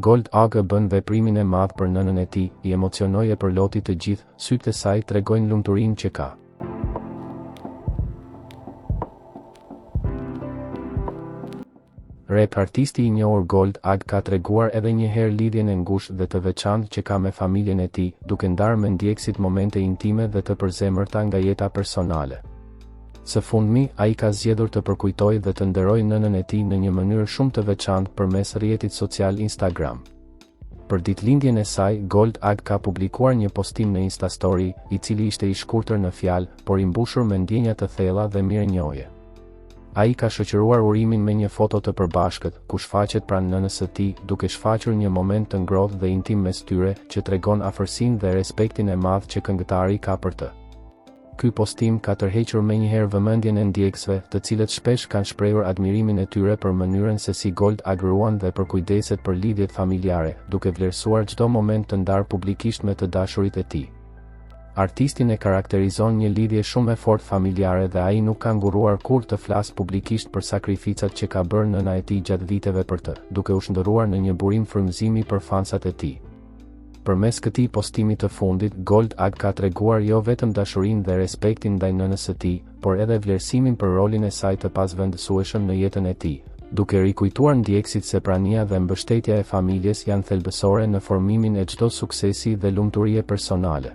Gold Ag bën veprimin e madh për nënën e tij, i emocionoi e përloti të gjithë, sytë e saj tregojnë lumturinë që ka. Rap artisti i njohur Gold Ag ka treguar edhe një herë lidhjen e ngushtë dhe të veçantë që ka me familjen e tij, duke ndarë me ndjekësit momente intime dhe të përzemërta nga jeta personale. Së fundmi, ai ka zgjedhur të përkujtojë dhe të nderojë nënën e tij në një mënyrë shumë të veçantë përmes rrjetit social Instagram. Për ditëlindjen e saj, Gold Ag ka publikuar një postim në Instastory, i cili ishte i shkurtër në fjalë, por i mbushur me ndjenja të thella dhe mirënjohje. Ai ka shoqëruar urimin me një foto të përbashkët, ku shfaqet pranë nënës së tij, duke shfaqur një moment të ngrohtë dhe intim mes tyre, që tregon afërsinë dhe respektin e madh që këngëtari ka për të. Ky postim ka tërhequr menjëherë vëmendjen e ndjekësve, të cilët shpesh kanë shprehur admirimin e tyre për mënyrën se si Gold Ag ruan dhe përkujdeset për lidhjet familjare, duke vlerësuar çdo moment të ndarë publikisht me të dashurit e tij. Artistin e karakterizon një lidhje shumë e fortë familjare dhe ai nuk ka nguruar kurrë të flasë publikisht për sakrificat që ka bërë nëna e tij gjatë viteve për të, duke u shndërruar në një burim frymëzimi për fansat e tij. Përmes këtij postimi të fundit, Gold Ag ka treguar jo vetëm dashurinë dhe respektin ndaj nënës së tij, por edhe vlerësimin për rolin e saj të pasvendësueshëm në jetën e tij, duke rikujtuar ndjekësit se prania dhe mbështetja e familjes janë thelbësore në formimin e çdo suksesi dhe lumturie personale.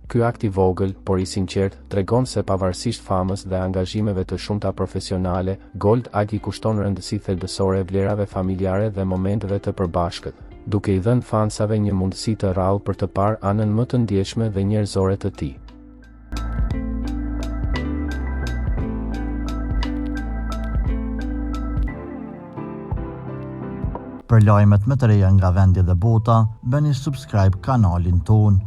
Ky akt i vogël, por i sinqert, tregon se pavarësisht famës dhe angazhimeve të shumta profesionale, Gold Ag i kushton rëndësi thelbësore vlerave familjare dhe momenteve të përbashkët, duke i dhënë fansave një mundësi të rrallë për të parë anën më të ndjeshme dhe njerëzore të tij. Për lajmet më të reja nga vendi dhe bota, bëni subscribe kanalin ton.